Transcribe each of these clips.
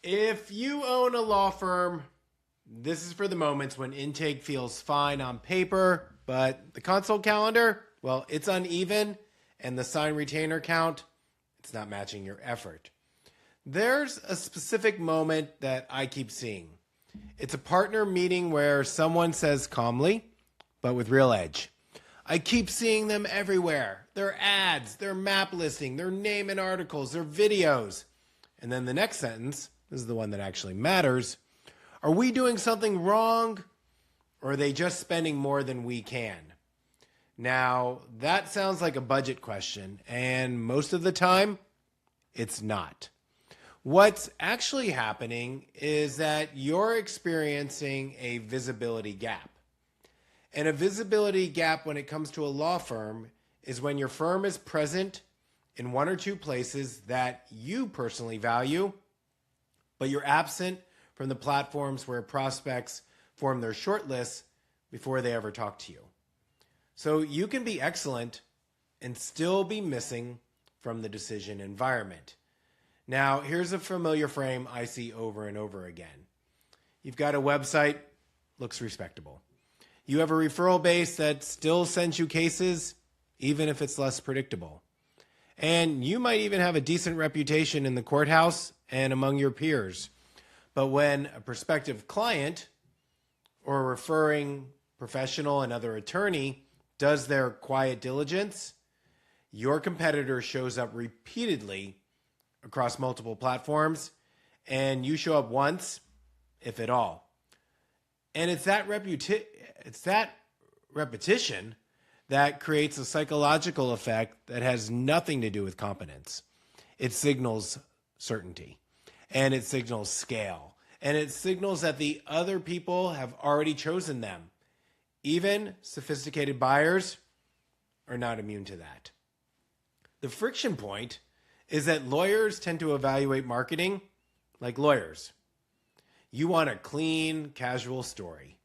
If you own a law firm, this is for the moments when intake feels fine on paper, but the consult calendar, well, it's uneven, and the sign retainer count, it's not matching your effort. There's a specific moment that I keep seeing. It's a partner meeting where someone says calmly, but with real edge, I keep seeing them everywhere. Their ads, their map listing, their name in articles, their videos. And then the next sentence, this is the one that actually matters. Are we doing something wrong, or are they just spending more than we can? Now, that sounds like a budget question, and most of the time, it's not. What's actually happening is that you're experiencing a visibility gap. And a visibility gap when it comes to a law firm is when your firm is present in one or two places that you personally value, but you're absent from the platforms where prospects form their short lists before they ever talk to you. So you can be excellent and still be missing from the decision environment. Now, here's a familiar frame I see over and over again. You've got a website, looks respectable. You have a referral base that still sends you cases, even if it's less predictable. And you might even have a decent reputation in the courthouse and among your peers. But when a prospective client or a referring professional, another attorney, does their quiet diligence, your competitor shows up repeatedly across multiple platforms, and you show up once, if at all. And it's that repetition that creates a psychological effect that has nothing to do with competence. It signals certainty, and it signals scale, and it signals that the other people have already chosen them. Even sophisticated buyers are not immune to that. The friction point is that lawyers tend to evaluate marketing like lawyers. You want a clean, casual story.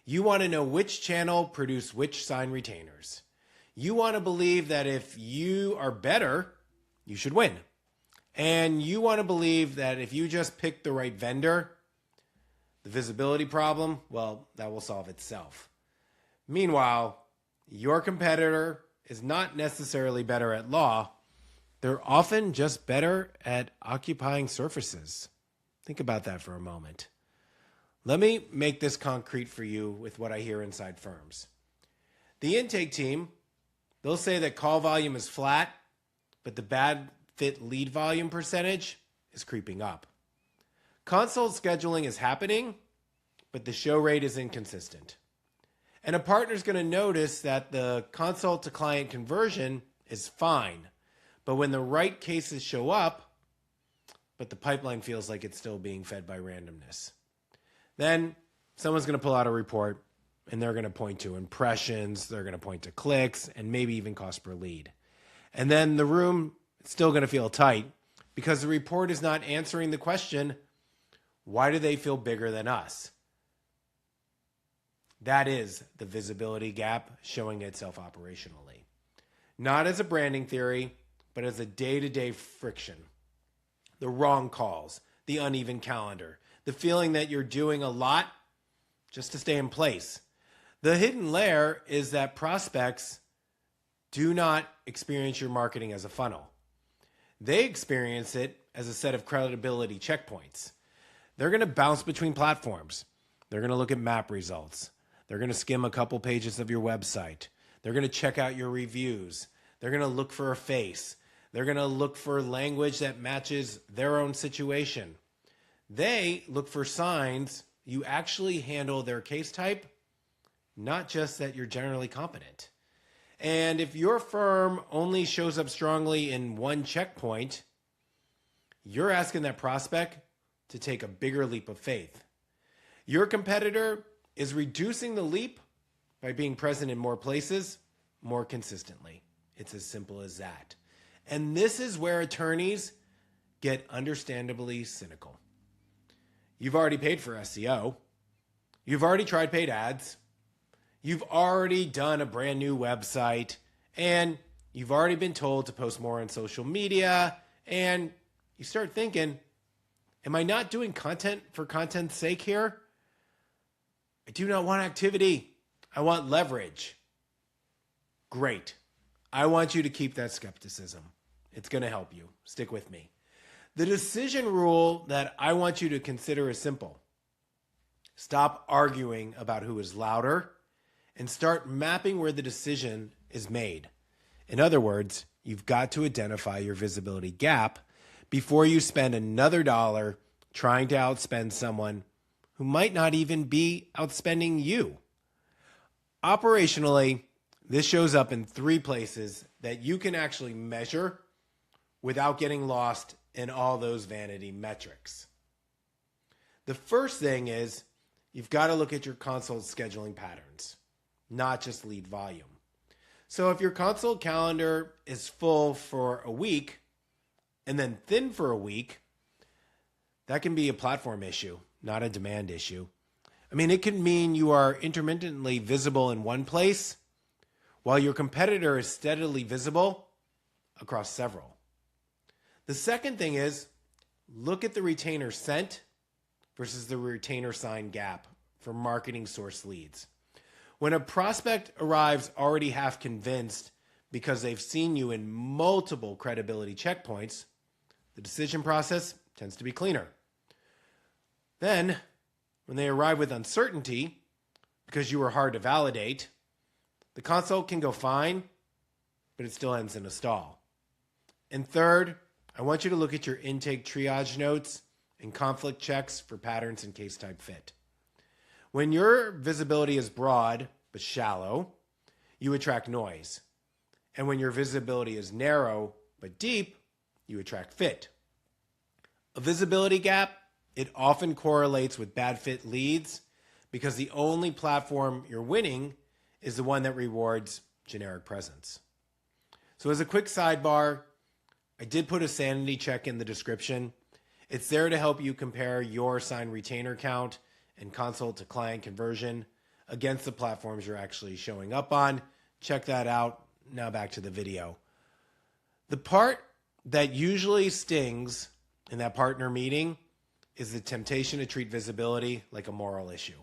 You want to know which channel produced which sign retainers. You want to believe that if you are better, you should win. And you want to believe that if you just pick the right vendor, the visibility problem, well, that will solve itself. Meanwhile, your competitor is not necessarily better at law. They're often just better at occupying surfaces. Think about that for a moment. Let me make this concrete for you with what I hear inside firms. The intake team, they'll say that call volume is flat, but the bad fit lead volume percentage is creeping up. Consult scheduling is happening, but the show rate is inconsistent. And a partner's going to notice that the consult to client conversion is fine, but when the right cases show up, but the pipeline feels like it's still being fed by randomness. Then someone's going to pull out a report and they're going to point to impressions, they're going to point to clicks, and maybe even cost per lead. And then the room is still going to feel tight because the report is not answering the question, why do they feel bigger than us? That is the visibility gap showing itself operationally. Not as a branding theory, but as a day-to-day friction. The wrong calls, the uneven calendar, the feeling that you're doing a lot just to stay in place. The hidden layer is that prospects do not experience your marketing as a funnel. They experience it as a set of credibility checkpoints. They're going to bounce between platforms. They're going to look at map results. They're going to skim a couple pages of your website. They're going to check out your reviews. They're going to look for a face. They're going to look for language that matches their own situation. They look for signs you actually handle their case type, not just that you're generally competent. And if your firm only shows up strongly in one checkpoint, you're asking that prospect to take a bigger leap of faith. Your competitor is reducing the leap by being present in more places more consistently. It's as simple as that. And this is where attorneys get understandably cynical. You've already paid for SEO. You've already tried paid ads. You've already done a brand new website. And you've already been told to post more on social media. And you start thinking, Am I not doing content for content's sake here? I do not want activity. I want leverage. Great. I want you to keep that skepticism. It's going to help you. Stick with me. The decision rule that I want you to consider is simple. Stop arguing about who is louder and start mapping where the decision is made. In other words, you've got to identify your visibility gap before you spend another dollar trying to outspend someone who might not even be outspending you. Operationally, this shows up in 3 places that you can actually measure without getting lost in all those vanity metrics. The first thing is you've got to look at your consult scheduling patterns, not just lead volume. So if your consult calendar is full for a week and then thin for a week, that can be a platform issue, not a demand issue. I mean, it can mean you are intermittently visible in one place while your competitor is steadily visible across several. The second thing is look at the retainer sent versus the retainer sign gap for marketing source leads. When a prospect arrives already half convinced because they've seen you in multiple credibility checkpoints, the decision process tends to be cleaner. Then, when they arrive with uncertainty because you were hard to validate, the consult can go fine, but it still ends in a stall. And third, I want you to look at your intake triage notes and conflict checks for patterns and case type fit. When your visibility is broad but shallow, you attract noise. And when your visibility is narrow but deep, you attract fit. A visibility gap, it often correlates with bad fit leads because the only platform you're winning is the one that rewards generic presence. So as a quick sidebar, I did put a sanity check in the description. It's there to help you compare your signed retainer count and consult to client conversion against the platforms you're actually showing up on. Check that out. Now back to the video. The part that usually stings in that partner meeting is the temptation to treat visibility like a moral issue.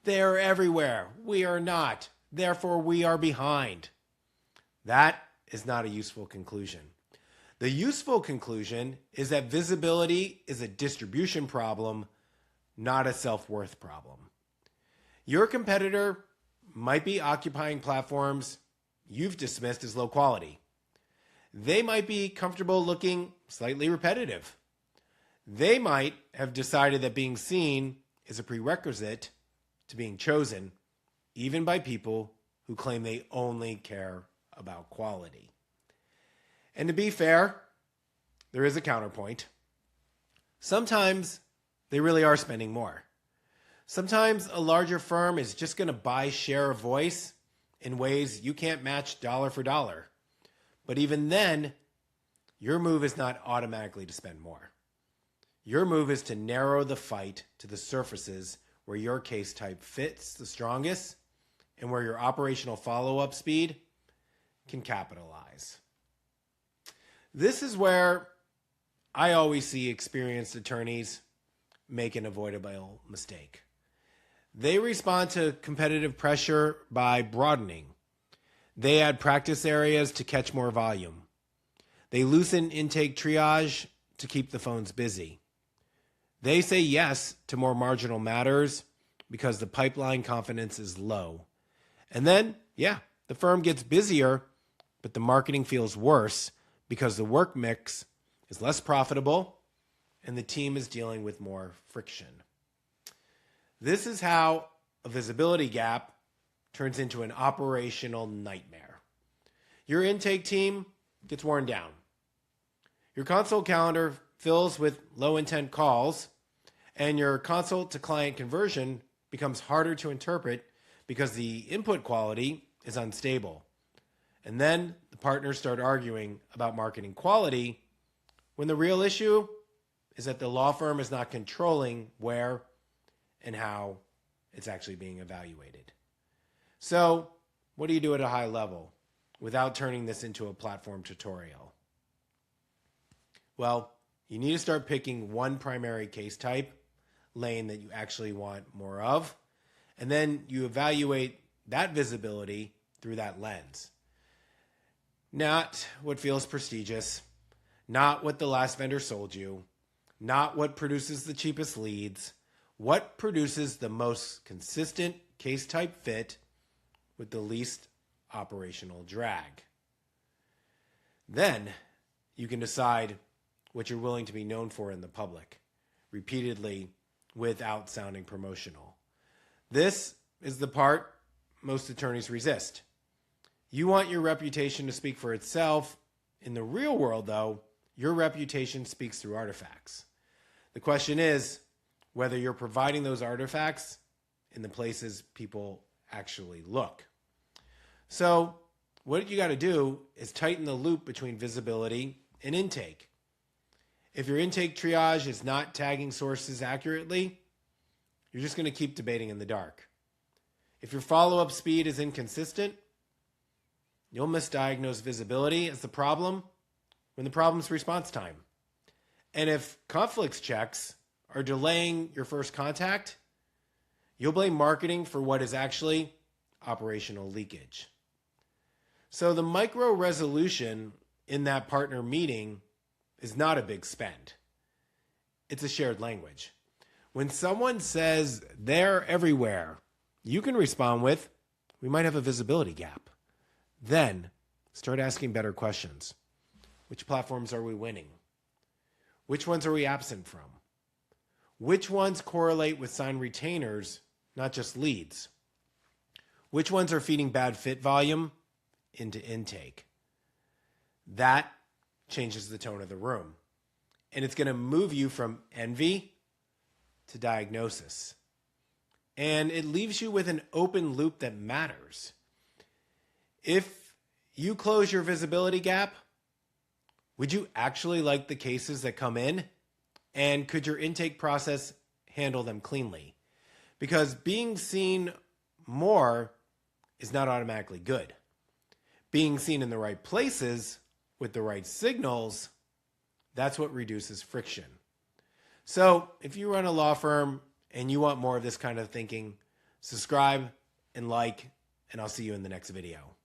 They're everywhere. We are not. Therefore, we are behind. That is not a useful conclusion. The useful conclusion is that visibility is a distribution problem, not a self-worth problem. Your competitor might be occupying platforms you've dismissed as low quality. They might be comfortable looking slightly repetitive. They might have decided that being seen is a prerequisite to being chosen, even by people who claim they only care about quality. And to be fair, there is a counterpoint. Sometimes they really are spending more. Sometimes a larger firm is just going to buy share of voice in ways you can't match dollar for dollar. But even then, your move is not automatically to spend more. Your move is to narrow the fight to the surfaces where your case type fits the strongest and where your operational follow-up speed can capitalize. This is where I always see experienced attorneys make an avoidable mistake. They respond to competitive pressure by broadening. They add practice areas to catch more volume. They loosen intake triage to keep the phones busy. They say yes to more marginal matters because the pipeline confidence is low. And then, the firm gets busier, but the marketing feels worse because the work mix is less profitable and the team is dealing with more friction. This is how a visibility gap turns into an operational nightmare. Your intake team gets worn down. Your consult calendar fills with low intent calls, and your consult to client conversion becomes harder to interpret because the input quality is unstable. And then the partners start arguing about marketing quality when the real issue is that the law firm is not controlling where and how it's actually being evaluated. So, what do you do at a high level without turning this into a platform tutorial? Well, You need to start picking one primary case type, lane that you actually want more of, and then you evaluate that visibility through that lens. Not what feels prestigious, not what the last vendor sold you, not what produces the cheapest leads, what produces the most consistent case type fit with the least operational drag. Then you can decide what you're willing to be known for in the public, repeatedly without sounding promotional. This is the part most attorneys resist. You want your reputation to speak for itself. In the real world, though, your reputation speaks through artifacts. The question is whether you're providing those artifacts in the places people actually look. So what you got to do is tighten the loop between visibility and intake. If your intake triage is not tagging sources accurately, you're just going to keep debating in the dark. If your follow-up speed is inconsistent, you'll misdiagnose visibility as the problem when the problem's response time. And if conflicts checks are delaying your first contact, you'll blame marketing for what is actually operational leakage. So the micro resolution in that partner meeting is not a big spend. It's a shared language. When someone says they're everywhere, you can respond with, we might have a visibility gap. Then start asking better questions. Which platforms are we winning? Which ones are we absent from? Which ones correlate with signed retainers, not just leads? Which ones are feeding bad fit volume into intake? That changes the tone of the room. And it's going to move you from envy to diagnosis. And it leaves you with an open loop that matters. If you close your visibility gap, would you actually like the cases that come in? And could your intake process handle them cleanly? Because being seen more is not automatically good. Being seen in the right places with the right signals, that's what reduces friction. So if you run a law firm and you want more of this kind of thinking, subscribe and like, and I'll see you in the next video.